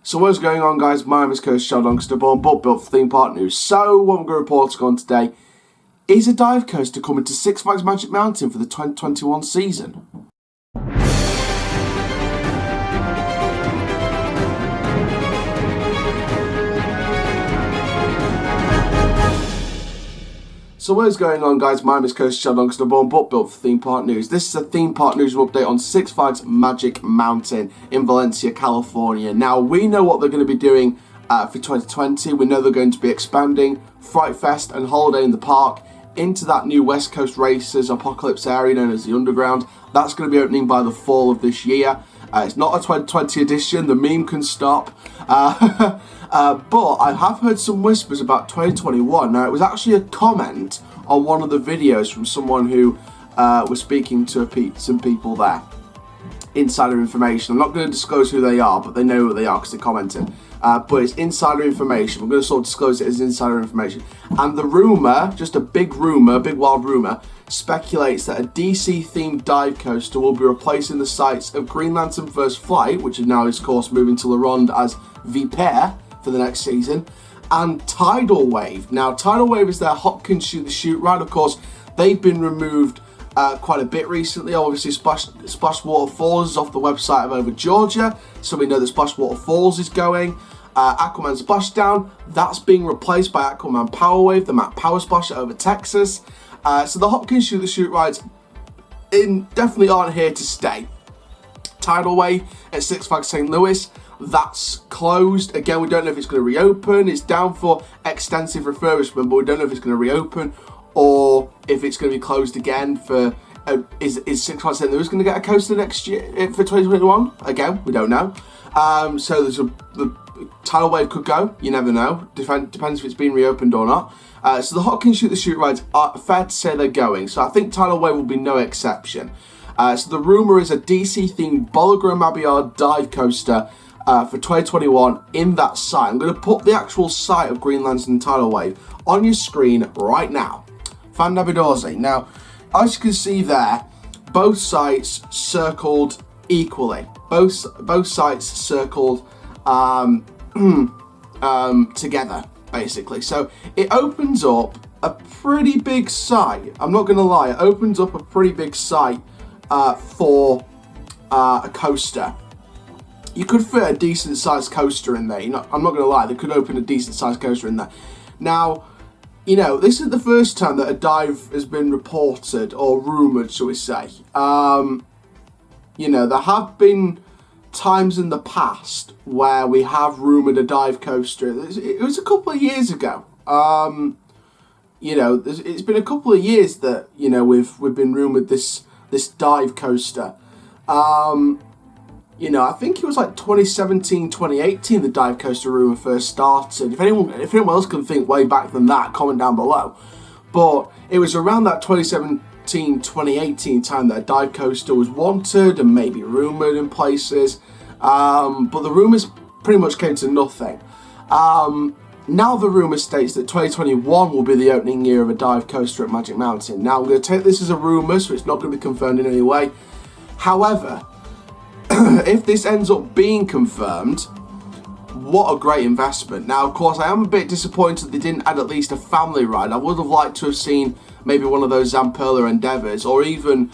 So what's going on, guys? My name is Coach Sheldon Born but built for Theme Park News. So what I'm going to report on today is a dive coaster coming to Six Flags Magic Mountain for the 2021 season. So what is going on, guys? My name is Coach Sheldon Born but built for Theme Park News. This is a Theme Park Newsroom update on Six Flags Magic Mountain in Valencia, California. Now, we know what they're going to be doing for 2020. We know they're going to be expanding Fright Fest and Holiday in the Park into that new West Coast Racers Apocalypse area known as the Underground. That's going to be opening by the fall of this year. It's not a 2020 edition. The meme can stop. But I have heard some whispers about 2021. Now, it was actually a comment on one of the videos from someone who was speaking to some people there. Insider information. I'm not going to disclose who they are, but they know who they are because they commented. But it's insider information. We're going to sort of disclose it as insider information. And the rumour, just a big rumour, big wild rumour, speculates that a DC-themed dive coaster will be replacing the sites of Green Lantern First Flight, which is now, of course, moving to La Ronde as Vipère for the next season, and Tidal Wave. Now, Tidal Wave is their Hopkins Shoot the Chute ride. Of course, they've been removed quite a bit recently. Obviously, Splash Waterfalls is off the website of Over Georgia, so we know that Splash Waterfalls is going. Aquaman Splashdown, that's being replaced by Aquaman Power Wave, the Matt Power Splash over Texas. So the Hopkins Shoot the Chute rides definitely aren't here to stay. Tidal Wave at Six Flags St. Louis, that's closed. Again, we don't know if it's going to reopen. It's down for extensive refurbishment, but we don't know if it's going to reopen or if it's going to be closed again for... is Six Flags St. Louis going to get a coaster next year for 2021? Again, we don't know. So there's the Tidal Wave could go. You never know. Depends if it's been reopened or not. So the Hopkins Shoot the Chute rides are fair to say they're going. So I think Tidal Wave will be no exception. So the rumour is a DC-themed Bolliger and Mabillard dive coaster for 2021 in that site. I'm going to put the actual site of Green Lantern Tidal Wave on your screen right now. Fan Navidorzi. Now, as you can see there, both sites circled equally. Both sites circled together, basically. So it opens up a pretty big site. I'm not going to lie. It opens up a pretty big site for a coaster. You could fit a decent sized coaster in there. I'm not going to lie. They could open a decent sized coaster in there. Now, you know, this isn't the first time that a dive has been reported or rumoured, shall we say. You know, there have been times in the past where we have rumoured a dive coaster. It was a couple of years ago. You know, it's been a couple of years that, you know, we've been rumoured this dive coaster. You know, I think it was like 2017, 2018 the dive coaster rumour first started. If anyone else can think way back than that, comment down below. But it was around that 2017, 2018 time that a dive coaster was wanted and maybe rumoured in places. But the rumours pretty much came to nothing. Now the rumour states that 2021 will be the opening year of a dive coaster at Magic Mountain. Now I'm going to take this as a rumour, so it's not going to be confirmed in any way. However, if this ends up being confirmed, what a great investment. Now, of course, I am a bit disappointed they didn't add at least a family ride. I would have liked to have seen maybe one of those Zamperla Endeavours, or even,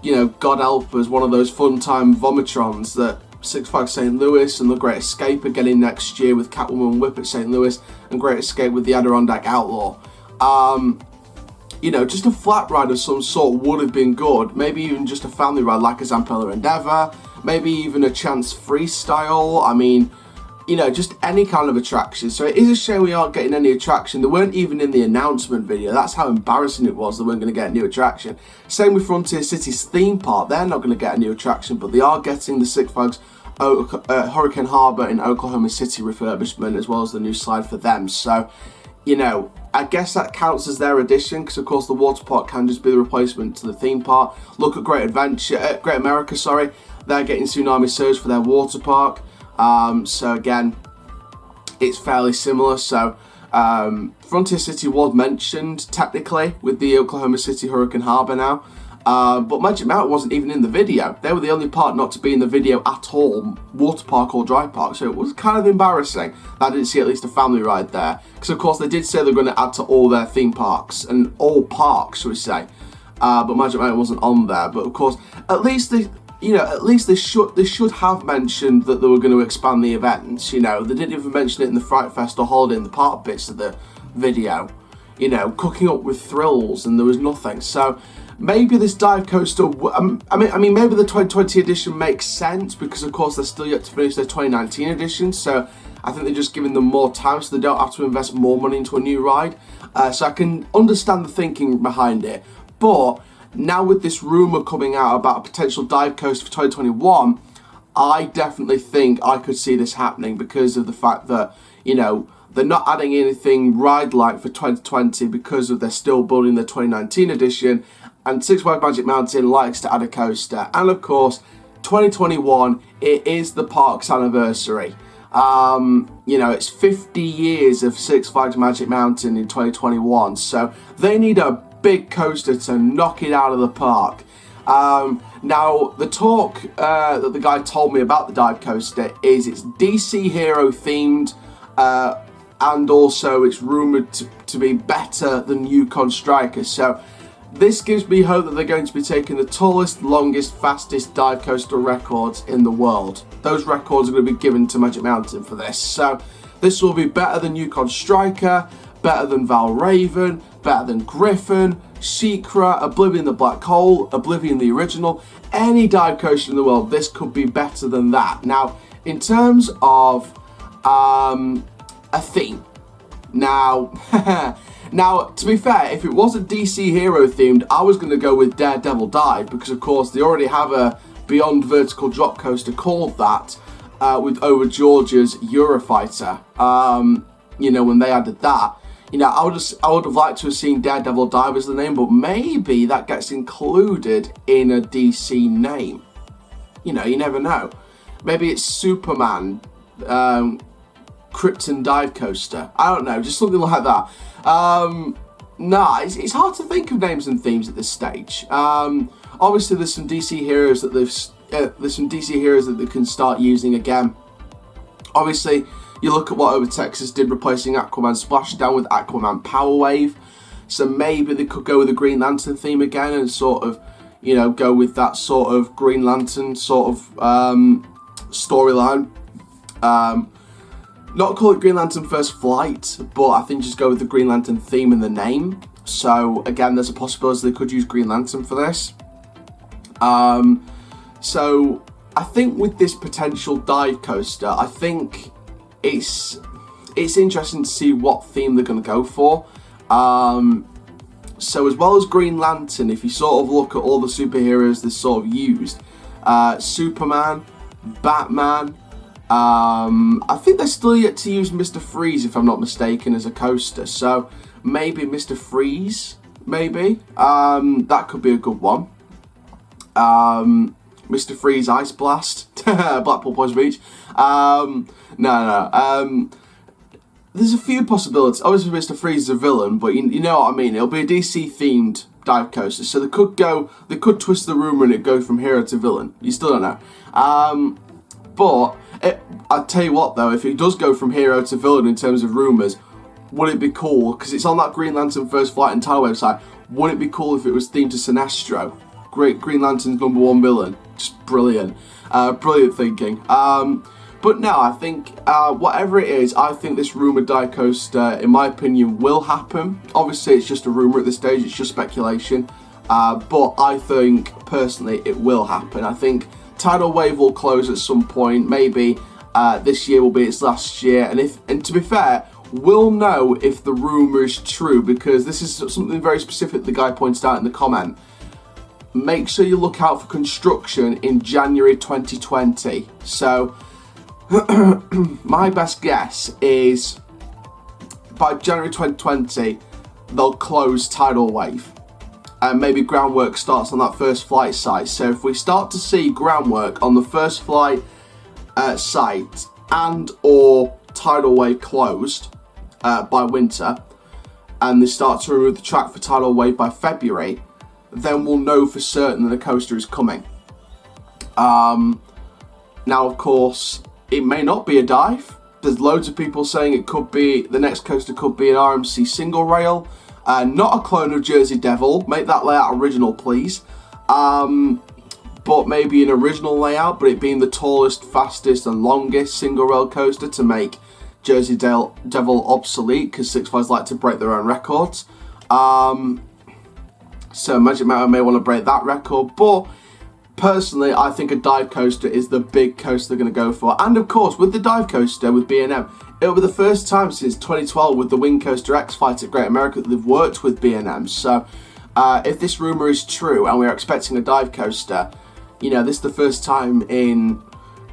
you know, God help us, one of those fun time Vomitrons that Six Flags St. Louis and the Great Escape are getting next year with Catwoman Whip at St. Louis and Great Escape with the Adirondack Outlaw. You know, just a flat ride of some sort would have been good. Maybe even just a family ride like a Zamperla Endeavour. Maybe even a Chance Freestyle. I mean, you know, just any kind of attraction. So it is a shame we aren't getting any attraction. They weren't even in the announcement video. That's how embarrassing it was. They weren't going to get a new attraction. Same with Frontier City's theme park. They're not going to get a new attraction, but they are getting the Six Flags Hurricane Harbor in Oklahoma City refurbishment, as well as the new slide for them. So, you know, I guess that counts as their addition, because of course the water park can just be the replacement to the theme park. Look at Great America, sorry. They're getting Tsunami Surge for their water park. So again, it's fairly similar. So Frontier City was mentioned technically with the Oklahoma City Hurricane Harbor now. But Magic Mountain wasn't even in the video. They were the only park not to be in the video at all, water park or dry park. So it was kind of embarrassing that I didn't see at least a family ride there. Because of course they did say they're going to add to all their theme parks, and all parks, should we say. But Magic Mountain wasn't on there. But of course, at least they should have mentioned that they were going to expand the events. They didn't even mention it in the Fright Fest or Holiday in the Park bits of the video. Cooking up with thrills, and there was nothing. So maybe this dive coaster, I mean, maybe the 2020 edition makes sense because, of course, they're still yet to finish their 2019 edition. So I think they're just giving them more time so they don't have to invest more money into a new ride. So I can understand the thinking behind it. But now with this rumour coming out about a potential dive coaster for 2021, I definitely think I could see this happening because of the fact that, they're not adding anything ride-like for 2020 because they're still building the 2019 edition, and Six Flags Magic Mountain likes to add a coaster. And of course, 2021, it is the park's anniversary. It's 50 years of Six Flags Magic Mountain in 2021, so they need a big coaster to knock it out of the park. Now, the talk that the guy told me about the dive coaster is it's DC Hero themed, and also it's rumoured to be better than Yukon Striker. So this gives me hope that they're going to be taking the tallest, longest, fastest dive coaster records in the world. Those records are going to be given to Magic Mountain for this. So this will be better than Yukon Striker, better than Valraven, better than Griffon, Secret, Oblivion the Black Hole, Oblivion the Original. Any dive coaster in the world, this could be better than that. Now, in terms of a theme. Now, to be fair, if it wasn't DC Hero themed, I was going to go with Daredevil Dive because, of course, they already have a Beyond Vertical Drop Coaster called that with Over Georgia's Eurofighter. When they added that, I would have liked to have seen Daredevil Dive as the name, but maybe that gets included in a DC name. You never know. Maybe it's Superman. Krypton Dive Coaster. I don't know, just something like that. It's hard to think of names and themes at this stage. Obviously, there's some DC heroes that they can start using again. Obviously, you look at what Over Texas did, replacing Aquaman Splashdown with Aquaman Power Wave. So maybe they could go with the Green Lantern theme again and sort of, go with that sort of Green Lantern sort of storyline. Not call it Green Lantern First Flight, but I think just go with the Green Lantern theme in the name. So again, there's a possibility they could use Green Lantern for this. So I think with this potential dive coaster, I think it's interesting to see what theme they're going to go for. So as well as Green Lantern, if you sort of look at all the superheroes they sort of used, Superman, Batman. I think they're still yet to use Mr. Freeze, if I'm not mistaken, as a coaster. So maybe Mr. Freeze, maybe. That could be a good one. Mr. Freeze Ice Blast, Blackpool Boys Beach. There's a few possibilities. Obviously, Mr. Freeze is a villain, but you know what I mean. It'll be a DC themed dive coaster, so they could twist the rumour and it go from hero to villain. You still don't know. But I'll tell you what though, if it does go from hero to villain in terms of rumours, would it be cool? Because it's on that Green Lantern First Flight and Tower website. Would it be cool if it was themed to Sinestro? Great, Green Lantern's #1 villain. Just brilliant. Brilliant thinking. But no, I think whatever it is, I think this rumoured dive coaster, in my opinion, will happen. Obviously, it's just a rumour at this stage. It's just speculation. But I think, personally, it will happen. I think Tidal Wave will close at some point. Maybe this year will be its last year. And to be fair, we'll know if the rumour is true, because this is something very specific the guy pointed out in the comment. Make sure you look out for construction in January 2020. So my best guess is by January 2020 they'll close Tidal Wave, and maybe groundwork starts on that First Flight site. So if we start to see groundwork on the First Flight site and or Tidal Wave closed by winter, and they start to remove the track for Tidal Wave by February, then we'll know for certain that a coaster is coming. Now, of course, it may not be a dive. There's loads of people saying it could be, the next coaster could be an RMC single rail, not a clone of Jersey Devil. Make that layout original, please. But maybe an original layout, but it being the tallest, fastest, and longest single rail coaster to make Jersey Devil obsolete, because Six Flags like to break their own records. So Magic Mountain may want to break that record, but personally, I think a dive coaster is the big coaster they're going to go for. And of course, with the dive coaster, with B&M, it'll be the first time since 2012 with the Wing Coaster X-Flight at Great America that they've worked with B&M. So if this rumour is true and we're expecting a dive coaster, you know, this is the first time in,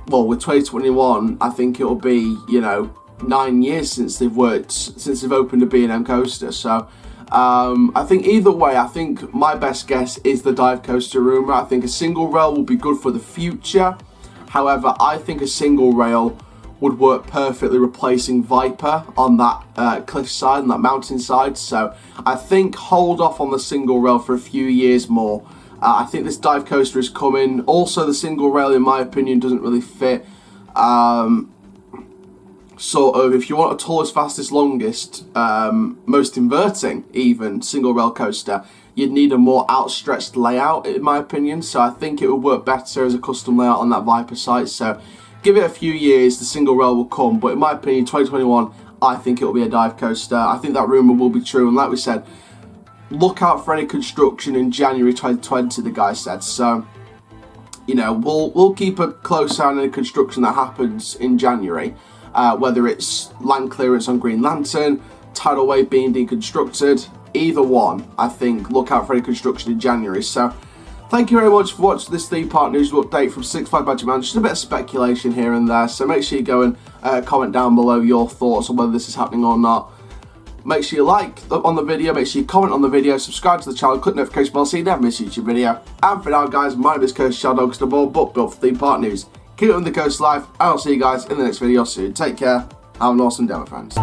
well, with 2021, I think it'll be, you know, 9 years since they've opened a B&M coaster. So I think either way, I think my best guess is the dive coaster rumour. I think a single rail will be good for the future. However, I think a single rail would work perfectly replacing Viper on that cliffside and that mountainside. So I think hold off on the single rail for a few years more. I think this dive coaster is coming. Also, the single rail, in my opinion, doesn't really fit. Sort of, if you want a tallest, fastest, longest, most inverting even single rail coaster, you'd need a more outstretched layout, in my opinion. So I think it would work better as a custom layout on that Viper site. So give it a few years, the single rail will come. But in my opinion, 2021, I think it will be a dive coaster. I think that rumour will be true. And like we said, look out for any construction in January 2020, the guy said. So, you know, we'll keep a close eye on any construction that happens in January. Whether it's land clearance on Green Lantern, tidal wave being deconstructed, either one, I think, look out for any construction in January. So, thank you very much for watching this Theme Park News update from Six Flags Magic Mountain. Just a bit of speculation here and there, so make sure you go and comment down below your thoughts on whether this is happening or not. Make sure you like on the video, make sure you comment on the video, subscribe to the channel, click the notification bell so you never miss a YouTube video. And for now, guys, my name is Coach Shadow, Snowball, but built for Theme Park News. Keep it on the coast life, and I'll see you guys in the next video soon. Take care, have an awesome day, my friends.